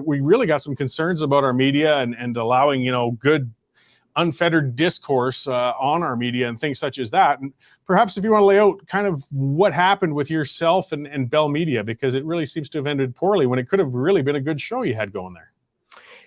we really got some concerns about our media and allowing, good unfettered discourse on our media and things such as that. And perhaps if you want to lay out kind of what happened with yourself and Bell Media, because it really seems to have ended poorly when it could have really been a good show you had going there.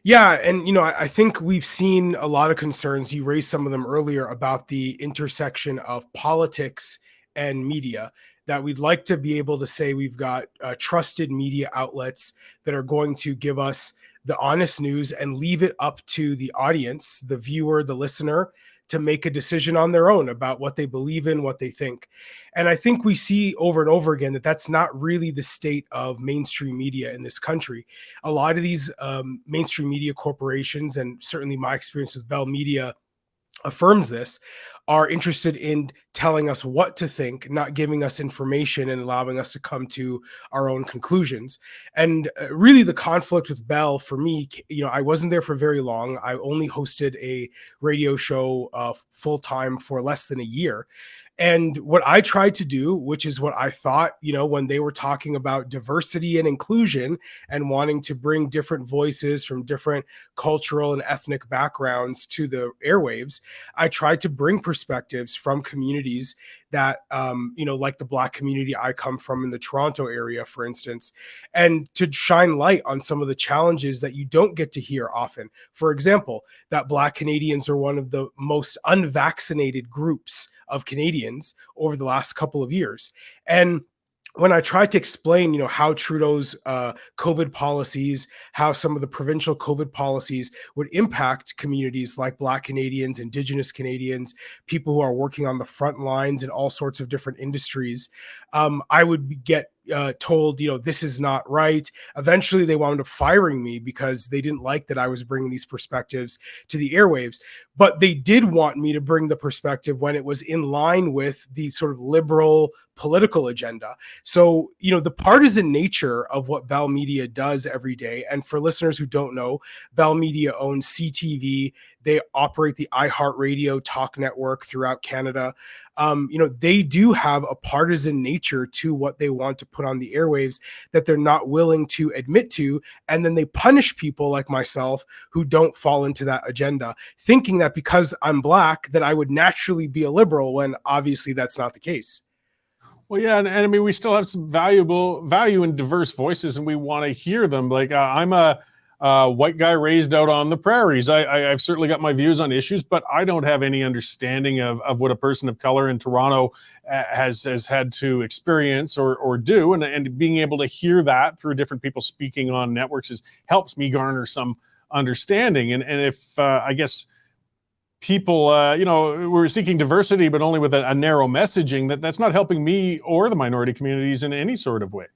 Yeah. And, I think we've seen a lot of concerns. You raised some of them earlier about the intersection of politics and media, that we'd like to be able to say we've got trusted media outlets that are going to give us the honest news and leave it up to the audience, the viewer, the listener, to make a decision on their own about what they believe in, what they think. And I think we see over and over again that that's not really the state of mainstream media in this country. A lot of these mainstream media corporations, and certainly my experience with Bell Media affirms this, are interested in telling us what to think, not giving us information and allowing us to come to our own conclusions. And really the conflict with Bell for me, I wasn't there for very long. I only hosted a radio show full time for less than a year. And what I tried to do, which is what I thought, when they were talking about diversity and inclusion and wanting to bring different voices from different cultural and ethnic backgrounds to the airwaves, I tried to bring perspectives from communities that, like the Black community I come from in the Toronto area, for instance, and to shine light on some of the challenges that you don't get to hear often. For example, that Black Canadians are one of the most unvaccinated groups of Canadians over the last couple of years. And when I tried to explain, how Trudeau's COVID policies, how some of the provincial COVID policies would impact communities like Black Canadians, Indigenous Canadians, people who are working on the front lines in all sorts of different industries, I would get told, this is not right. Eventually, they wound up firing me because they didn't like that I was bringing these perspectives to the airwaves. But they did want me to bring the perspective when it was in line with the sort of liberal political agenda. So, the partisan nature of what Bell Media does every day. And for listeners who don't know, Bell Media owns CTV. They operate the iHeartRadio talk network throughout Canada. They do have a partisan nature to what they want to put on the airwaves that they're not willing to admit to. And then they punish people like myself who don't fall into that agenda, thinking that because I'm Black, that I would naturally be a liberal, when obviously that's not the case. Well, yeah, and I mean, we still have some value in diverse voices, and we want to hear them. Like I'm a white guy raised out on the prairies. I've certainly got my views on issues, but I don't have any understanding of what a person of color in Toronto has had to experience or do. And being able to hear that through different people speaking on networks helps me garner some understanding. And if I guess people, we're seeking diversity, but only with a narrow messaging, that's not helping me or the minority communities in any sort of way.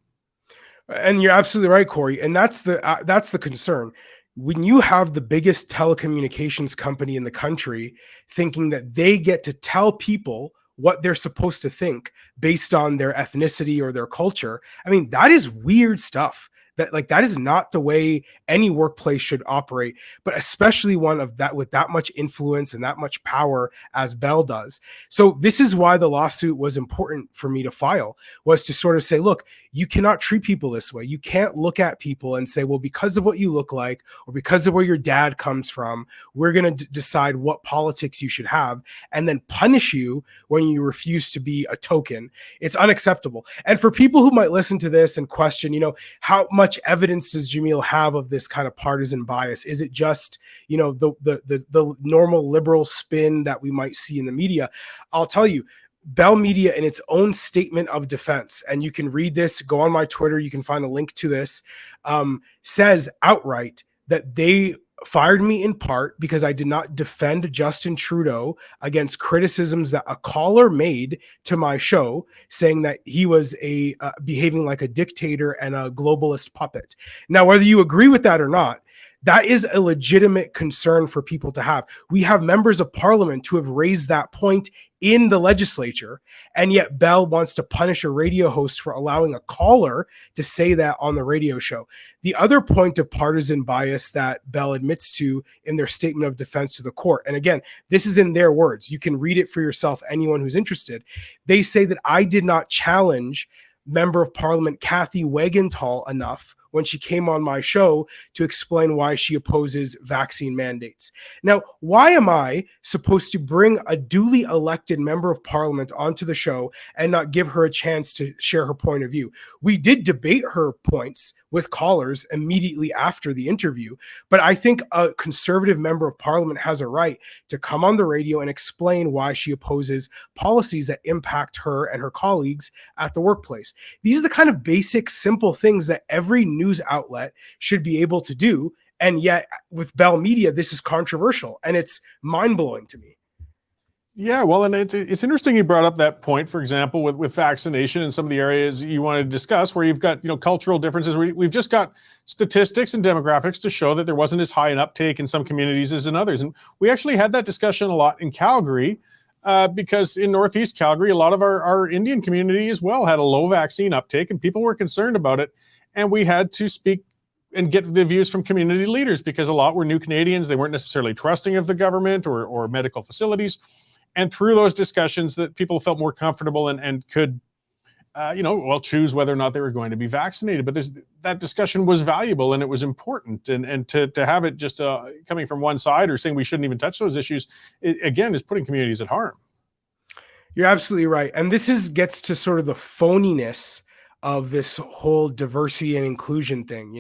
And you're absolutely right, Corey. And that's the concern. When you have the biggest telecommunications company in the country thinking that they get to tell people what they're supposed to think based on their ethnicity or their culture, I mean, that is weird stuff. That is not the way any workplace should operate, but especially one of that with that much influence and that much power as Bell does. So this is why the lawsuit was important for me to file, was to sort of say, look, you cannot treat people this way. You can't look at people and say, well, because of what you look like or because of where your dad comes from, we're going to decide what politics you should have and then punish you when you refuse to be a token. It's unacceptable. And for people who might listen to this and question, how much evidence does Jamil have of this kind of partisan bias? Is it just, the normal liberal spin that we might see in the media? I'll tell you, Bell Media, in its own statement of defense, and you can read this, go on my Twitter, you can find a link to this, says outright that they fired me in part because I did not defend Justin Trudeau against criticisms that a caller made to my show, saying that he was behaving like a dictator and a globalist puppet. Now, whether you agree with that or not, that is a legitimate concern for people to have. We have members of parliament who have raised that point in the legislature, and yet Bell wants to punish a radio host for allowing a caller to say that on the radio show. The other point of partisan bias that Bell admits to in their statement of defense to the court, and again, this is in their words, you can read it for yourself, anyone who's interested. They say that I did not challenge Member of Parliament Kathy Wagenthal enough when she came on my show to explain why she opposes vaccine mandates. Now, why am I supposed to bring a duly elected member of parliament onto the show and not give her a chance to share her point of view? We did debate her points with callers immediately after the interview, but I think a conservative member of parliament has a right to come on the radio and explain why she opposes policies that impact her and her colleagues at the workplace. These are the kind of basic, simple things that every news outlet should be able to do. And yet with Bell Media, this is controversial, and it's mind-blowing to me. Yeah, well, and it's interesting you brought up that point, for example, with vaccination and some of the areas you wanted to discuss where you've got, cultural differences. We've just got statistics and demographics to show that there wasn't as high an uptake in some communities as in others. And we actually had that discussion a lot in Calgary because in Northeast Calgary, a lot of our Indian community as well had a low vaccine uptake, and people were concerned about it. And we had to speak and get the views from community leaders because a lot were new Canadians. They weren't necessarily trusting of the government or medical facilities. And through those discussions that people felt more comfortable and could, choose whether or not they were going to be vaccinated. But that discussion was valuable and it was important. And to have it just coming from one side or saying we shouldn't even touch those issues, again, is putting communities at harm. You're absolutely right. And this gets to sort of the phoniness of this whole diversity and inclusion thing.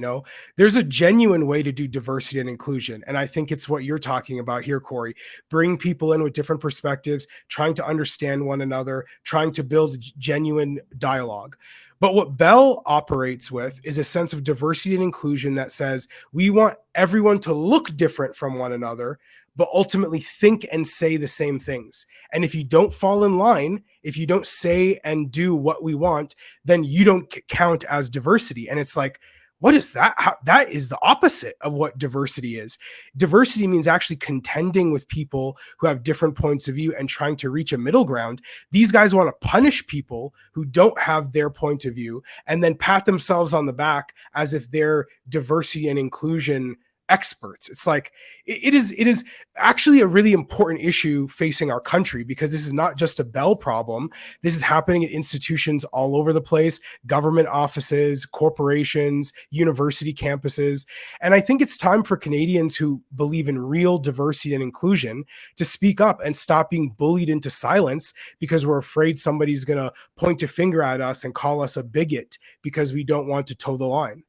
There's a genuine way to do diversity and inclusion. And I think it's what you're talking about here, Corey. Bring people in with different perspectives, trying to understand one another, trying to build genuine dialogue. But what Bell operates with is a sense of diversity and inclusion that says we want everyone to look different from one another, but ultimately think and say the same things. And if you don't fall in line, if you don't say and do what we want, then you don't count as diversity. And it's like, what is that? That is the opposite of what diversity is. Diversity means actually contending with people who have different points of view and trying to reach a middle ground. These guys want to punish people who don't have their point of view and then pat themselves on the back as if they're diversity and inclusion experts. It's like it is actually a really important issue facing our country, because this is not just a Bell problem. This is happening at institutions all over the place, government offices, corporations, university campuses. And I think it's time for Canadians who believe in real diversity and inclusion to speak up and stop being bullied into silence because we're afraid somebody's going to point a finger at us and call us a bigot because we don't want to toe the line.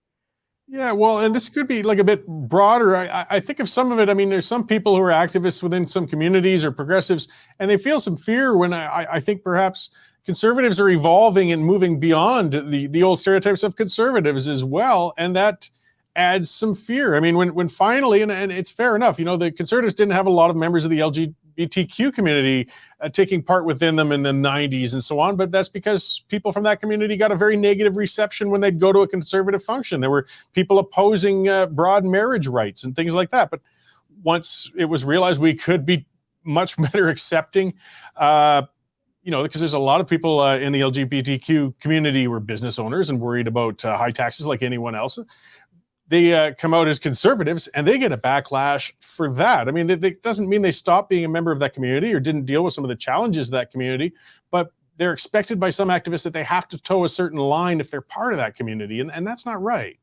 Yeah, well, and this could be like a bit broader. I think of some of it. I mean, there's some people who are activists within some communities or progressives, and they feel some fear when I think perhaps conservatives are evolving and moving beyond the old stereotypes of conservatives as well. And that adds some fear. I mean, when finally, and it's fair enough, the conservatives didn't have a lot of members of the LGBTQ community taking part within them in the 90s and so on, but that's because people from that community got a very negative reception when they'd go to a conservative function. There were people opposing broad marriage rights and things like that. But once it was realized we could be much better accepting, because there's a lot of people in the LGBTQ community who are business owners and worried about high taxes like anyone else. They come out as conservatives and they get a backlash for that. I mean, that doesn't mean they stopped being a member of that community or didn't deal with some of the challenges of that community, but they're expected by some activists that they have to toe a certain line if they're part of that community. And that's not right.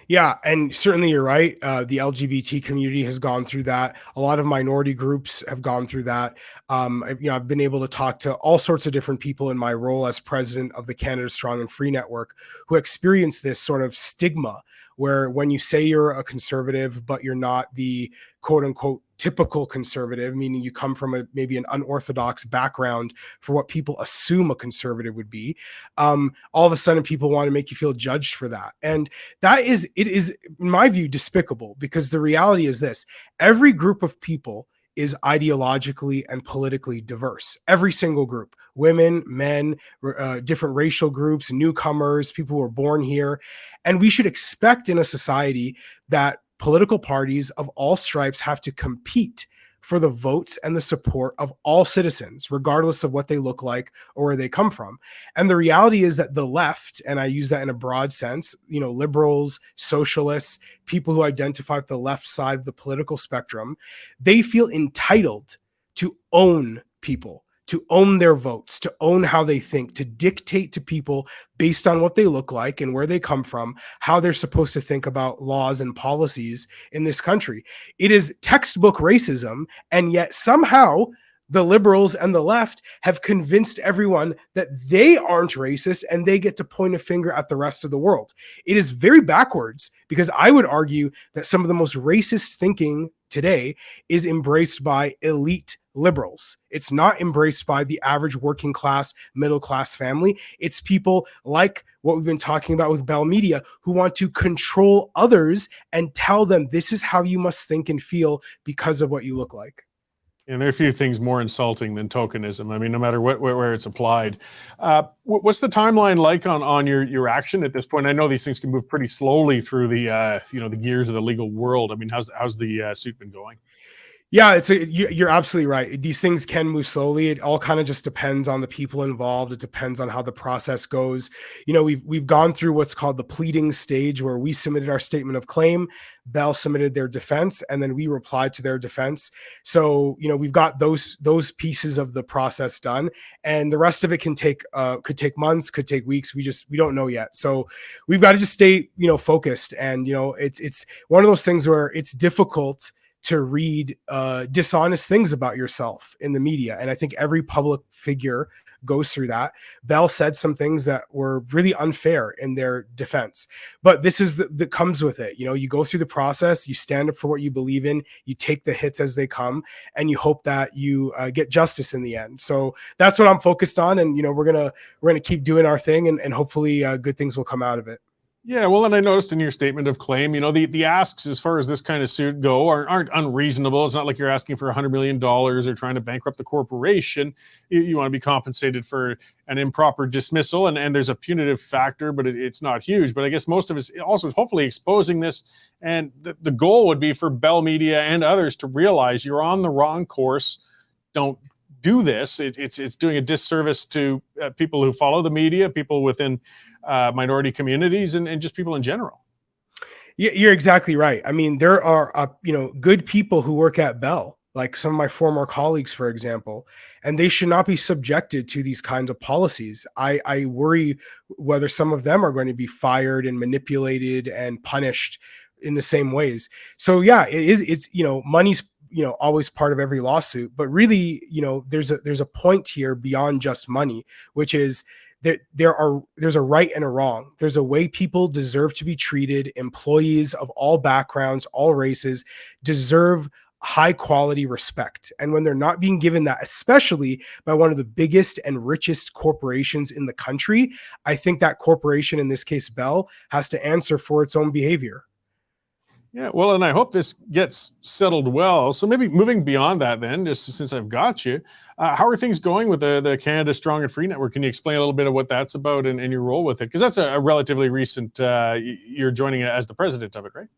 Yeah, and certainly you're right. The LGBT community has gone through that. A lot of minority groups have gone through that. I've been able to talk to all sorts of different people in my role as president of the Canada Strong and Free Network who experience this sort of stigma where when you say you're a conservative, but you're not the quote unquote typical conservative, meaning you come from maybe an unorthodox background for what people assume a conservative would be, all of a sudden people want to make you feel judged for that. And it is, in my view, despicable, because the reality is this: every group of people is ideologically and politically diverse. Every single group, women, men, different racial groups, newcomers, people who were born here. And we should expect in a society that political parties of all stripes have to compete for the votes and the support of all citizens, regardless of what they look like or where they come from. And the reality is that the left, and I use that in a broad sense, liberals, socialists, people who identify with the left side of the political spectrum, they feel entitled to own people, to own their votes, to own how they think, to dictate to people based on what they look like and where they come from, how they're supposed to think about laws and policies in this country. It is textbook racism, and yet somehow the liberals and the left have convinced everyone that they aren't racist and they get to point a finger at the rest of the world. It is very backwards, because I would argue that some of the most racist thinking today is embraced by elite liberals. It's not embraced by the average working class, middle class family. It's people like what we've been talking about with Bell Media, who want to control others and tell them this is how you must think and feel because of what you look like. And there are a few things more insulting than tokenism. I mean, no matter where it's applied. What's the timeline like on your action at this point? I know these things can move pretty slowly through the the gears of the legal world. I mean, how's the suit been going? Yeah, you're absolutely right. These things can move slowly. It all kind of just depends on the people involved. It depends on how the process goes. We've gone through what's called the pleading stage, where we submitted our statement of claim, Bell submitted their defense, and then we replied to their defense. So, we've got those pieces of the process done, and the rest of it could take months, could take weeks. We don't know yet. So we've got to just stay, focused. And, it's one of those things where it's difficult to read dishonest things about yourself in the media. And I think every public figure goes through that. Bell said some things that were really unfair in their defense, but this is that comes with it. You go through the process, you stand up for what you believe in, you take the hits as they come, and you hope that you get justice in the end. So that's what I'm focused on. And, we're going to keep doing our thing, and hopefully good things will come out of it. Yeah, well, and I noticed in your statement of claim, the asks as far as this kind of suit go aren't unreasonable. It's not like you're asking for $100 million or trying to bankrupt the corporation. You want to be compensated for an improper dismissal, and there's a punitive factor, but it's not huge. But I guess most of it also is hopefully exposing this, and the goal would be for Bell Media and others to realize you're on the wrong course. Don't do this. It's doing a disservice to people who follow the media, people within minority communities, and just people in general. Yeah, you're exactly right. I mean, there are good people who work at Bell, like some of my former colleagues, for example, and they should not be subjected to these kinds of policies. I worry whether some of them are going to be fired and manipulated and punished in the same ways. So yeah, it's money's always part of every lawsuit, but really, there's a point here beyond just money, which is there's a right and a wrong. There's a way people deserve to be treated. Employees of all backgrounds, all races deserve high quality respect. And when they're not being given that, especially by one of the biggest and richest corporations in the country, I think that corporation, in this case Bell, has to answer for its own behavior. Yeah, well, and I hope this gets settled well. So maybe moving beyond that then, just since I've got you, how are things going with the Canada Strong and Free Network? Can you explain a little bit of what that's about and your role with it? Because that's a relatively recent, you're joining as the president of it, right?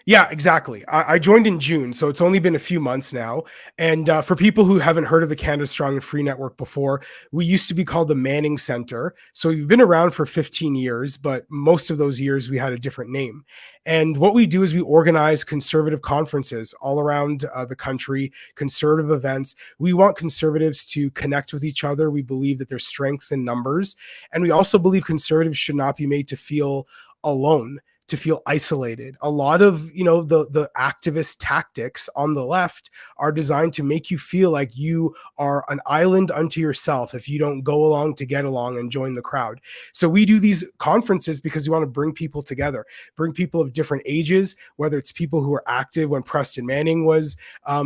Yeah, exactly. I joined in June, so it's only been a few months now. And for people who haven't heard of the Canada Strong and Free Network before, we used to be called the Manning Center. So we've been around for 15 years, but most of those years we had a different name. And what we do is we organize conservative conferences all around the country, conservative events. We want conservatives to connect with each other. We believe that there's strength in numbers. And we also believe conservatives should not be made to feel alone, to feel isolated. A lot of, the activist tactics on the left are designed to make you feel like you are an island unto yourself if you don't go along to get along and join the crowd. So we do these conferences because we want to bring people together, bring people of different ages, whether it's people who were active when Preston Manning was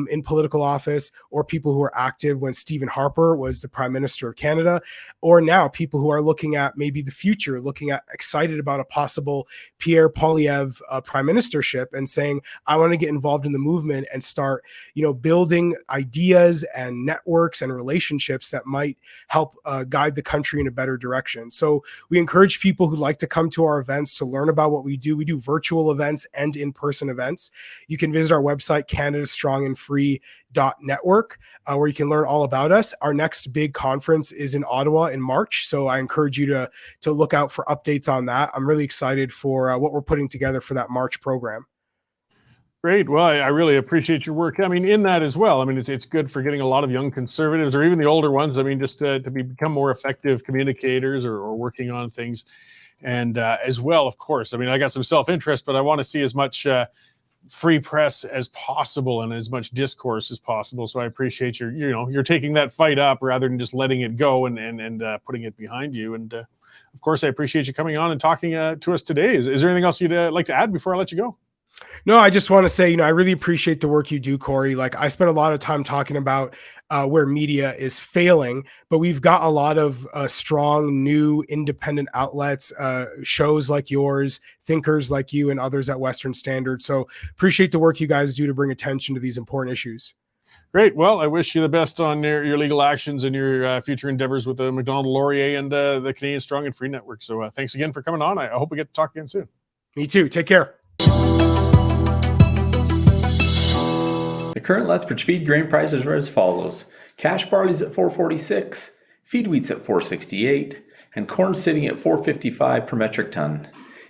in political office, or people who were active when Stephen Harper was the Prime Minister of Canada, or now people who are looking at maybe the future, excited about a possible Pierre Poilievre prime ministership and saying, I want to get involved in the movement and start, building ideas and networks and relationships that might help guide the country in a better direction. So we encourage people who like to come to our events to learn about what we do. We do virtual events and in-person events. You can visit our website, canadastrongandfree.network, where you can learn all about us. Our next big conference is in Ottawa in March. So I encourage you to look out for updates on that. I'm really excited for what we're putting together for that March program. Great. Well, I really appreciate your work. I mean, in that as well. I mean, it's good for getting a lot of young conservatives or even the older ones. I mean, just become more effective communicators or working on things. And as well, of course, I mean, I got some self-interest, but I want to see as much free press as possible and as much discourse as possible. So I appreciate you're taking that fight up rather than just letting it go and putting it behind you. And of course, I appreciate you coming on and talking to us today. Is there anything else you'd like to add before I let you go? No, I just want to say, I really appreciate the work you do, Corey. Like, I spent a lot of time talking about where media is failing, but we've got a lot of strong, new, independent outlets, shows like yours, thinkers like you, and others at Western Standard. So appreciate the work you guys do to bring attention to these important issues. Great. Well, I wish you the best on your legal actions and your future endeavors with the Macdonald Laurier and the Canadian Strong and Free Network. So thanks again for coming on. I hope we get to talk again soon. Me too. Take care. The current Lethbridge feed grain prices are as follows. Cash barley's at $4.46, feed wheat's at $4.68, and corn sitting at $4.55 per metric ton.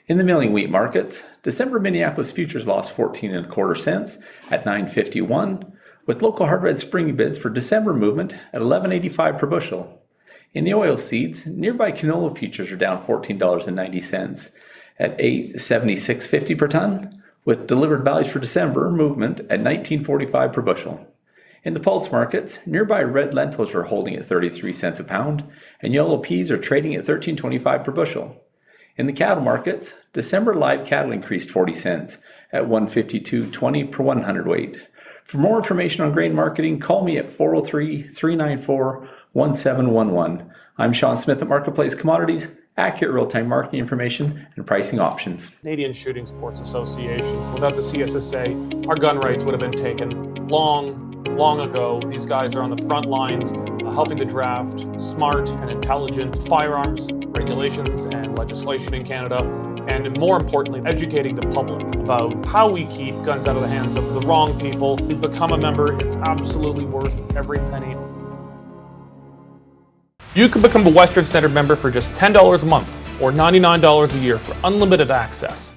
In the milling wheat markets, December Minneapolis futures lost 14.25 cents at $9.51, with local hard red spring bids for December movement at $11.85 per bushel. In the oil seeds, nearby canola futures are down $14.90 at $8.7650 per ton, with delivered values for December movement at $19.45 per bushel. In the pulse markets, nearby red lentils are holding at 33 cents a pound, and yellow peas are trading at $13.25 per bushel. In the cattle markets, December live cattle increased 40 cents at $152.20 per 100 weight. For more information on grain marketing, call me at 403-394-1711. I'm Sean Smith at Marketplace Commodities. Accurate real-time marketing information and pricing options. Canadian Shooting Sports Association. Without the CSSA, our gun rights would have been taken long ago. These guys are on the front lines helping to draft smart and intelligent firearms regulations and legislation in Canada, and more importantly, educating the public about how we keep guns out of the hands of the wrong people. To become a member, it's absolutely worth every penny. You can become a Western Standard member for just $10 a month or $99 a year for unlimited access.